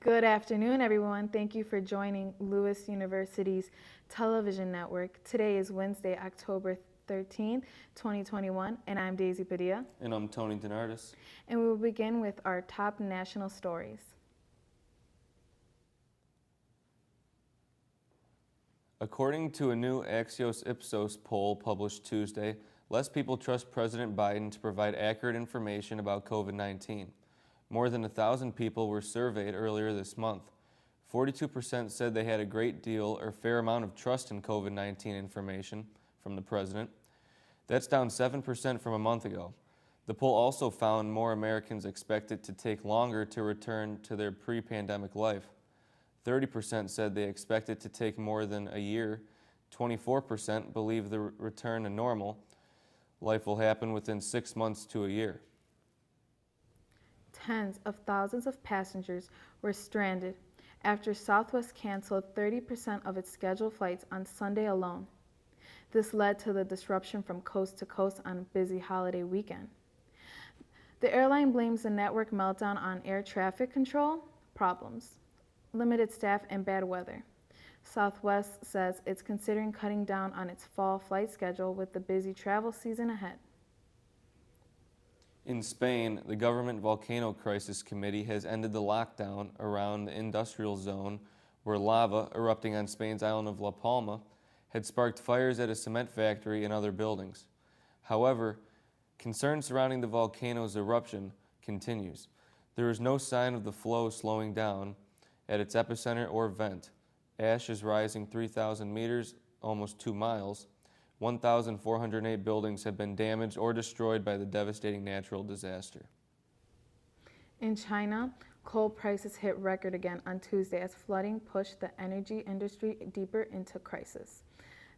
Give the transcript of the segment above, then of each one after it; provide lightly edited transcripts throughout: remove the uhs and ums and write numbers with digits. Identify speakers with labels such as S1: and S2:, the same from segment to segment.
S1: Good afternoon, everyone. Thank you for joining Lewis University's television network. Today is Wednesday, October 13th, 2021, and I'm Daisy Padilla.
S2: And I'm Tony DeNardis.
S1: And we will begin with our top national stories.
S2: According to a new Axios-Ipsos poll published Tuesday, less people trust President Biden to provide accurate information about COVID-19. More than 1,000 people were surveyed earlier this month. 42% said they had a great deal or fair amount of trust in COVID-19 information from the president. That's down 7% from a month ago. The poll also found more Americans expect it to take longer to return to their pre-pandemic life. 30% said they expect it to take more than a year. 24% believe the return to normal life will happen within 6 months to a year.
S1: Tens of thousands of passengers were stranded after Southwest canceled 30% of its scheduled flights on Sunday alone. This led to the disruption from coast to coast on a busy holiday weekend. The airline blames the network meltdown on air traffic control problems, limited staff, and bad weather. Southwest says it's considering cutting down on its fall flight schedule with the busy travel season ahead.
S2: In Spain, the Government Volcano Crisis Committee has ended the lockdown around the industrial zone where lava erupting on Spain's island of La Palma had sparked fires at a cement factory and other buildings. However, concern surrounding the volcano's eruption continues. There is no sign of the flow slowing down at its epicenter or vent. Ash is rising 3,000 meters, almost 2 miles. 1,408 buildings have been damaged or destroyed by the devastating natural disaster.
S1: In China, coal prices hit record again on Tuesday as flooding pushed the energy industry deeper into crisis.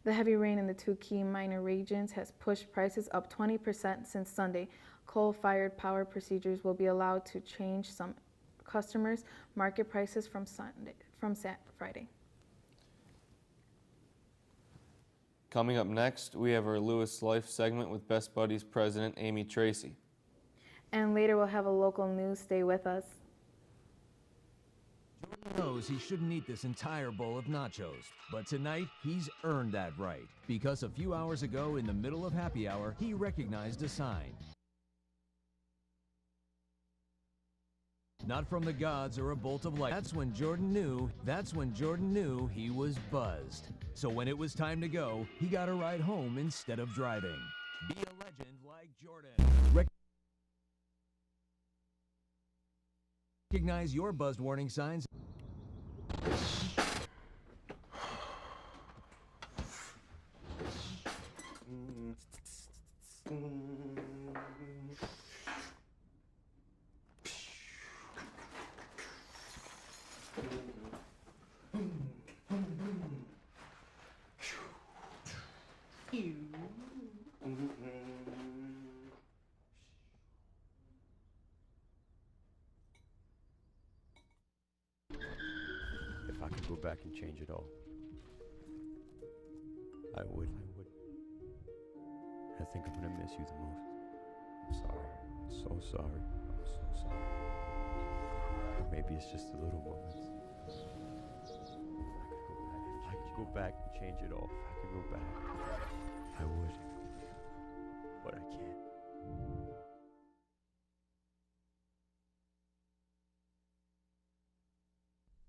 S1: The heavy rain in the two key minor regions has pushed prices up 20% since Sunday. Coal-fired power procedures will be allowed to change some customers' market prices from Friday.
S2: Coming up next, we have our Lewis Life segment with Best Buddies President Amy Tracy.
S1: And later we'll have a local news. Stay with us.
S3: Jordan knows he shouldn't eat this entire bowl of nachos, but tonight he's earned that right because a few hours ago in the middle of happy hour, he recognized a sign. Not from the gods or a bolt of light. That's when Jordan knew he was buzzed. So when it was time to go, he got a ride home instead of driving. Be a legend like Jordan. Recognize your buzzed warning signs.
S4: If I could go back and change it all, I would. I think I'm gonna miss you the most. I'm sorry. I'm so sorry. I'm so sorry. Maybe it's just the little moments. If I could go back and change it all, if I could go back, I would. But I can't.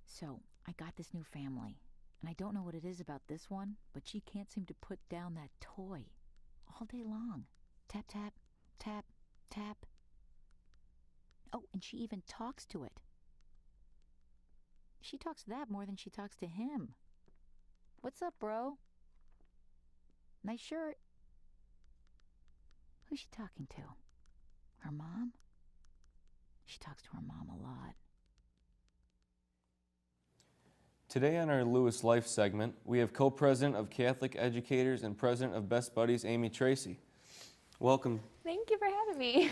S5: So, I got this new family, and I don't know what it is about this one, but she can't seem to put down that toy all day long. Tap, tap, tap, tap. Oh, and she even talks to it. She talks to that more than she talks to him. What's up, bro? Nice shirt. Who's she talking to? Her mom? She talks to her mom a lot.
S2: Today on our Lewis Life segment, we have co-president of Catholic Educators and president of Best Buddies, Amy Tracy. Welcome.
S6: Thank you for having me.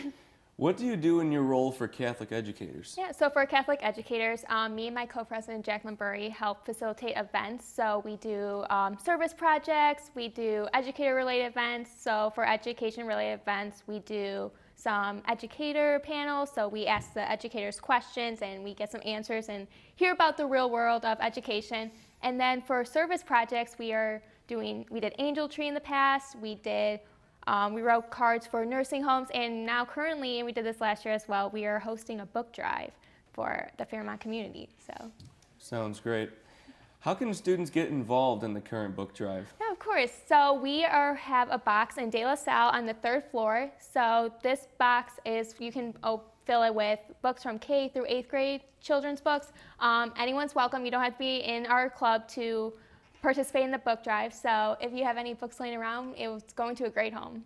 S2: What do you do in your role for Catholic educators?
S6: Yeah, so for Catholic educators, me and my co-president Jacqueline Burry help facilitate events. So we do service projects, we do educator-related events. So for education-related events, we do some educator panels. So we ask the educators questions and we get some answers and hear about the real world of education. And then for service projects, we did Angel Tree in the past, we wrote cards for nursing homes, and now currently, and we did this last year as well, we are hosting a book drive for the Fairmont community. So,
S2: Sounds great. How can students get involved in the current book drive?
S6: yeah, of course. So we have a box in De La Salle on the 3rd floor. So this box you can fill it with books from K through 8th grade, children's books. Anyone's welcome. You don't have to be in our club to participate in the book drive. So if you have any books laying around, it's going to a great home.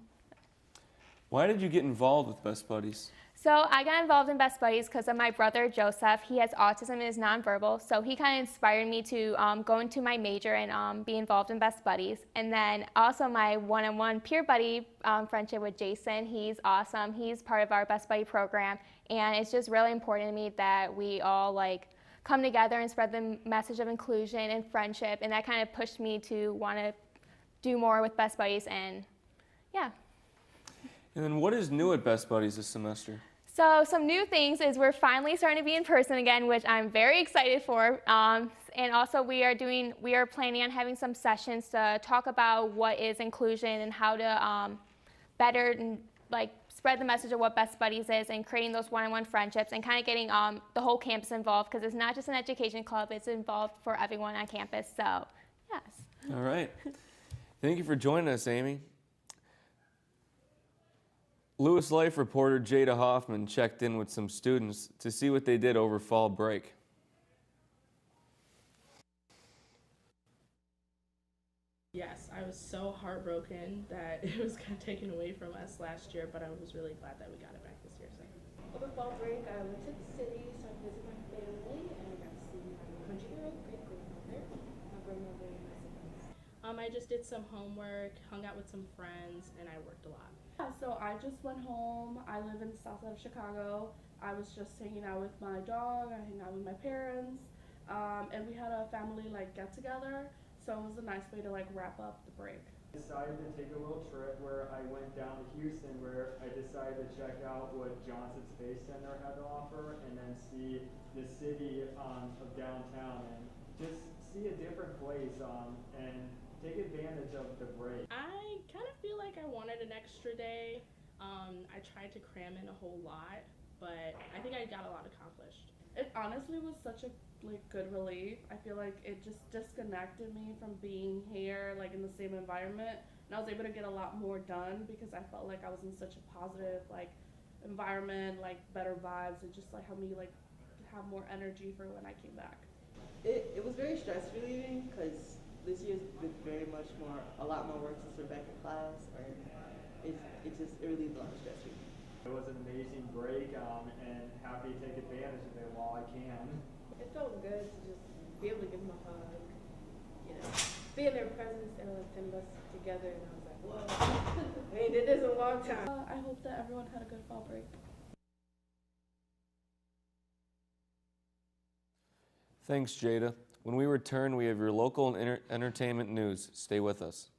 S2: Why did you get involved with Best Buddies?
S6: So I got involved in Best Buddies because of my brother Joseph. He has autism and is nonverbal, so he kind of inspired me to go into my major and be involved in Best Buddies. And then also my one-on-one peer buddy friendship with Jason. He's awesome. He's part of our Best Buddy program, and it's just really important to me that we all come together and spread the message of inclusion and friendship, and that kind of pushed me to want to do more with Best Buddies, and yeah.
S2: And then what is new at Best Buddies this semester?
S6: So some new things is we're finally starting to be in person again, which I'm very excited for. And also we are planning on having some sessions to talk about what is inclusion and how to better spread the message of what Best Buddies is and creating those one-on-one friendships and kind of getting the whole campus involved, because it's not just an education club, it's involved for everyone on campus. So yes.
S2: All right. Thank you for joining us, Amy. Lewis Life reporter Jada Hoffman checked in with some students to see what they did over fall break.
S7: Yes, I was so heartbroken that it was kind of taken away from us last year, but I was really glad that we got it back this year. So.
S8: Over fall break, I went to the city, so I visited my family, and I got to see my 100-year-old great-grandmother, my grandmother, and my siblings.
S7: I just did some homework, hung out with some friends, and I worked a lot.
S9: Yeah, so I just went home. I live in the south side of Chicago. I was just hanging out with my dog. I hang out with my parents, and we had a family get together. So it was a nice way to wrap up the break.
S10: I decided to take a little trip where I went down to Houston, where I decided to check out what Johnson Space Center had to offer, and then see the city of downtown, and just see a different place and take advantage of the break.
S7: I kind of feel like I wanted an extra day. I tried to cram in a whole lot, but I think I got a lot accomplished.
S9: It honestly was such a good relief. I feel like it just disconnected me from being here in the same environment, and I was able to get a lot more done because I felt like I was in such a positive environment, better vibes. It just helped me have more energy for when I came back.
S11: It was very stress relieving because this year's been a lot more work since we're back in class, and it relieved a lot of stress relief.
S10: It was an amazing break, and happy to take advantage of it while I can.
S8: It felt good to just be able to give them a hug, be in their presence and let them us together, and I was like, whoa, I ain't did this in a long time.
S9: I hope that everyone had a good fall break.
S2: Thanks, Jada. When we return, we have your local and entertainment news. Stay with us.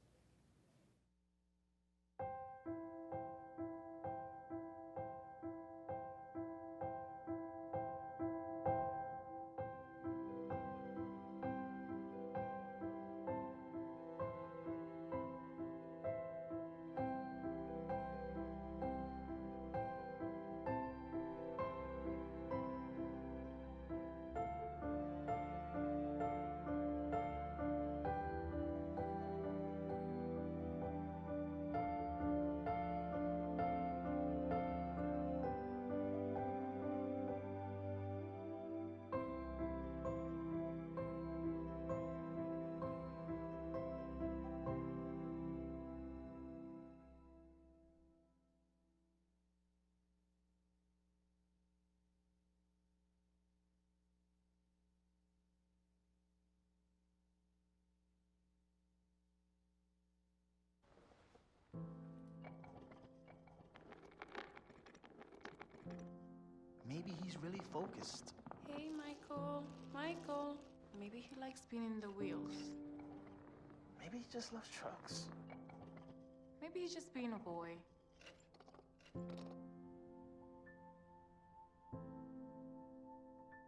S12: maybe he's really focused.
S13: Hey, Michael. Michael. Maybe he likes spinning the wheels.
S12: Maybe he just loves trucks.
S13: Maybe he's just being a boy.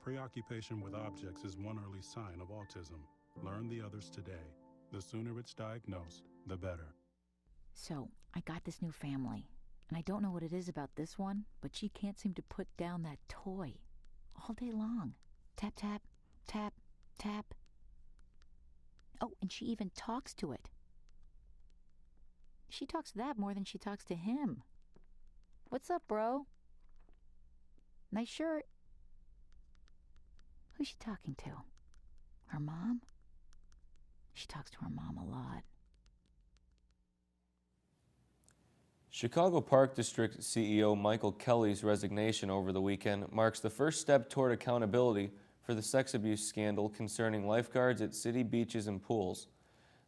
S14: Preoccupation with objects is one early sign of autism. Learn the others today. The sooner it's diagnosed, the better.
S5: So, I got this new family, and I don't know what it is about this one, but she can't seem to put down that toy all day long. Tap, tap, tap, tap. Oh, and she even talks to it. She talks to that more than she talks to him. What's up, bro? Nice shirt. Who's she talking to? Her mom? She talks to her mom a lot.
S2: Chicago Park District CEO Michael Kelly's resignation over the weekend marks the first step toward accountability for the sex abuse scandal concerning lifeguards at city beaches and pools.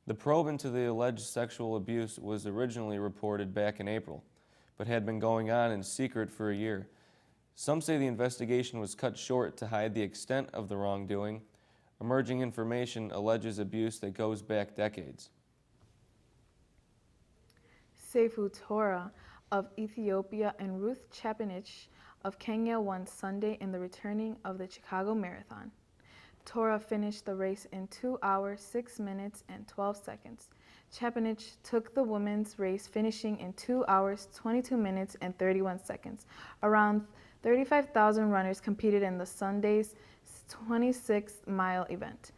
S2: The probe into the alleged sexual abuse was originally reported back in April, but had been going on in secret for a year. Some say the investigation was cut short to hide the extent of the wrongdoing. Emerging information alleges abuse that goes back decades.
S1: Sefu Tora of Ethiopia and Ruth Chepinich of Kenya won Sunday in the returning of the Chicago Marathon. Tora finished the race in 2 hours, 6 minutes, and 12 seconds. Chepinich took the women's race, finishing in 2 hours, 22 minutes, and 31 seconds. Around 35,000 runners competed in the Sunday's 26-mile event.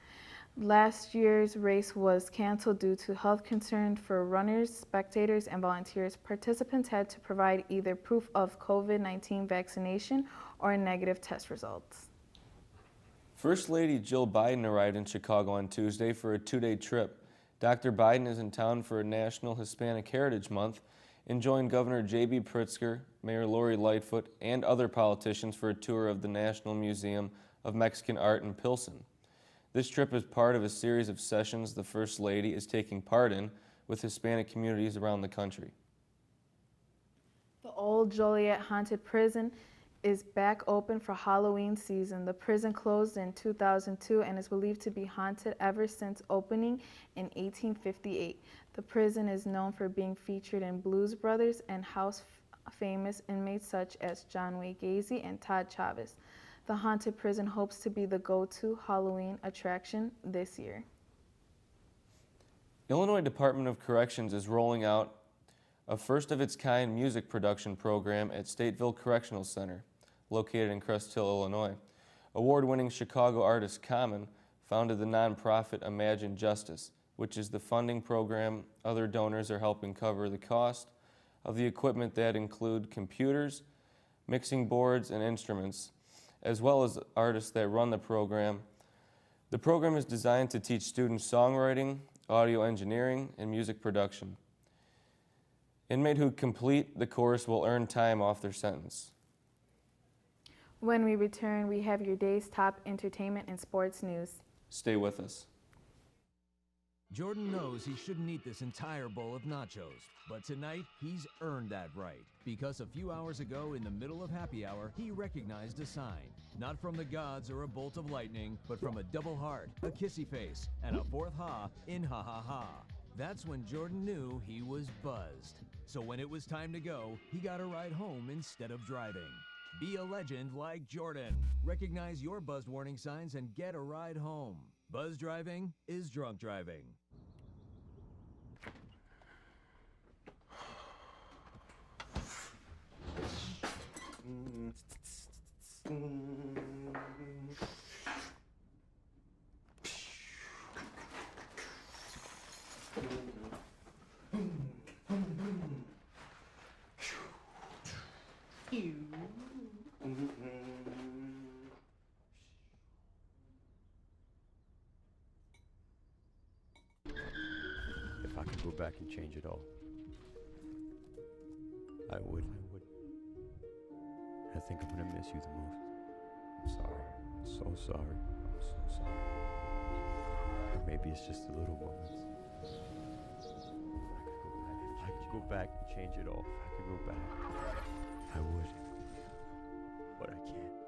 S1: Last year's race was canceled due to health concerns for runners, spectators, and volunteers. Participants had to provide either proof of COVID-19 vaccination or negative test results.
S2: First Lady Jill Biden arrived in Chicago on Tuesday for a 2-day trip. Dr. Biden is in town for a National Hispanic Heritage Month and joined Governor J.B. Pritzker, Mayor Lori Lightfoot, and other politicians for a tour of the National Museum of Mexican Art in Pilsen. This trip is part of a series of sessions the First Lady is taking part in with Hispanic communities around the country.
S1: The old Joliet Haunted Prison is back open for Halloween season. The prison closed in 2002 and is believed to be haunted ever since opening in 1858. The prison is known for being featured in Blues Brothers and house famous inmates such as John Wayne Gacy and Todd Chavez. The haunted prison hopes to be the go-to Halloween attraction this year.
S2: Illinois Department of Corrections is rolling out a first-of-its-kind music production program at Stateville Correctional Center, located in Crest Hill, Illinois. Award-winning Chicago artist Common founded the nonprofit Imagine Justice, which is the funding program other donors are helping cover the cost of the equipment that include computers, mixing boards, and instruments, as well as artists that run the program. The program is designed to teach students songwriting, audio engineering, and music production. Inmate who complete the course will earn time off their sentence.
S1: When we return, we have your day's top entertainment and sports news.
S2: Stay with us.
S3: Jordan knows he shouldn't eat this entire bowl of nachos, but tonight he's earned that right. Because a few hours ago, in the middle of happy hour, he recognized a sign. Not from the gods or a bolt of lightning, but from a double heart, a kissy face, and a fourth ha in ha ha ha. That's when Jordan knew he was buzzed. So when it was time to go, he got a ride home instead of driving. Be a legend like Jordan. Recognize your buzzed warning signs and get a ride home. Buzz driving is drunk driving.
S4: If I could go back and change it all, I would. I think I'm gonna miss you the most. I'm sorry. I'm so sorry. I'm so sorry. Maybe it's just the little moments. If I could go back and change it all. If I could go back, I would. But I can't.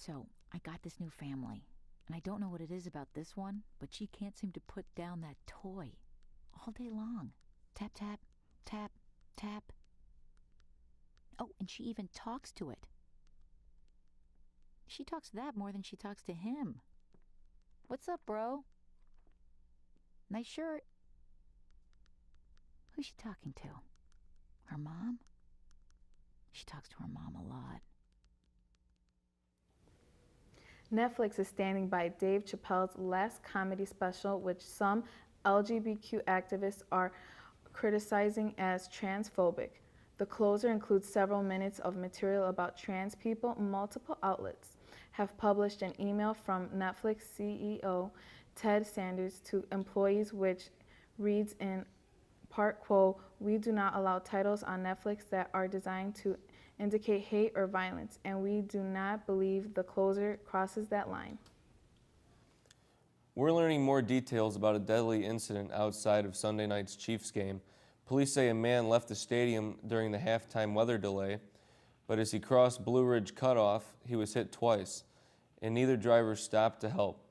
S5: So, I got this new family, and I don't know what it is about this one, but she can't seem to put down that toy all day long. Tap, tap, tap, tap. Oh, and she even talks to it. She talks to that more than she talks to him. What's up, bro? Nice shirt. Who's she talking to? Her mom? She talks to her mom a lot.
S1: Netflix is standing by Dave Chappelle's last comedy special, which some LGBTQ activists are criticizing as transphobic. The closer includes several minutes of material about trans people. Multiple outlets have published an email from Netflix CEO Ted Sanders to employees, which reads in part, quote, "We do not allow titles on Netflix that are designed to indicate hate or violence, and we do not believe the closer crosses that line."
S2: We're learning more details about a deadly incident outside of Sunday night's Chiefs game. Police say a man left the stadium during the halftime weather delay, but as he crossed Blue Ridge Cutoff, he was hit twice, and neither driver stopped to help.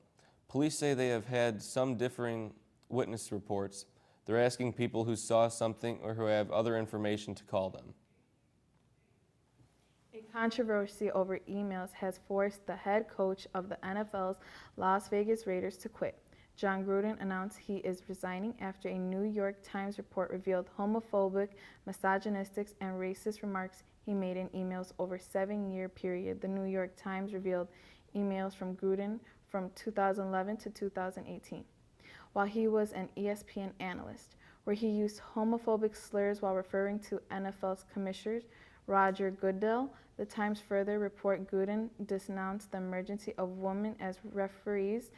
S2: Police say they have had some differing witness reports. They're asking people who saw something or who have other information to call them.
S1: A controversy over emails has forced the head coach of the NFL's Las Vegas Raiders to quit. John Gruden announced he is resigning after a New York Times report revealed homophobic, misogynistic, and racist remarks he made in emails over a 7-year period. The New York Times revealed emails from Gruden from 2011 to 2018, while he was an ESPN analyst, where he used homophobic slurs while referring to NFL's commissioner Roger Goodell. The Times further report Gruden denounced the emergency of women as referees,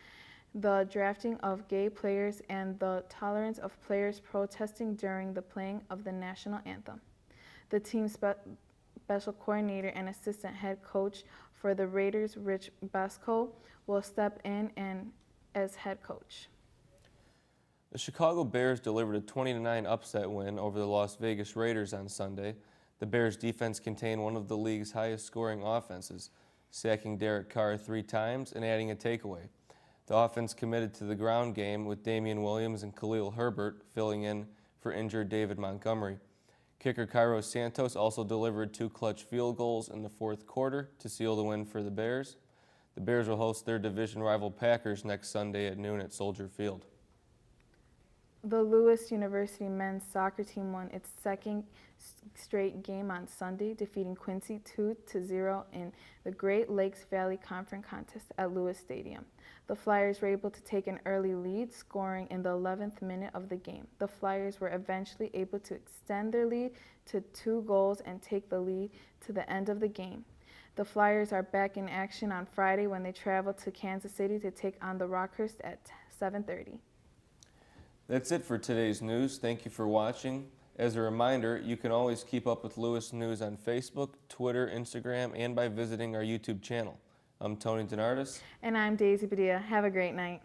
S1: the drafting of gay players, and the tolerance of players protesting during the playing of the national anthem. The team's special coordinator and assistant head coach for the Raiders, Rich Basco, will step in as head coach.
S2: The Chicago Bears delivered a 20-9 upset win over the Las Vegas Raiders on Sunday. The Bears' defense contained one of the league's highest-scoring offenses, sacking Derek Carr 3 times and adding a takeaway. The offense committed to the ground game with Damian Williams and Khalil Herbert filling in for injured David Montgomery. Kicker Cairo Santos also delivered 2 clutch field goals in the fourth quarter to seal the win for the Bears. The Bears will host their division rival Packers next Sunday at noon at Soldier Field.
S1: The Lewis University men's soccer team won its second straight game on Sunday, defeating Quincy 2-0 in the Great Lakes Valley Conference contest at Lewis Stadium. The Flyers were able to take an early lead, scoring in the 11th minute of the game. The Flyers were eventually able to extend their lead to 2 goals and take the lead to the end of the game. The Flyers are back in action on Friday when they travel to Kansas City to take on the Rockhurst at 7:30.
S2: That's it for today's news. Thank you for watching. As a reminder, you can always keep up with Lewis News on Facebook, Twitter, Instagram, and by visiting our YouTube channel. I'm Tony DeNardis.
S1: And I'm Daisy Padilla. Have a great night.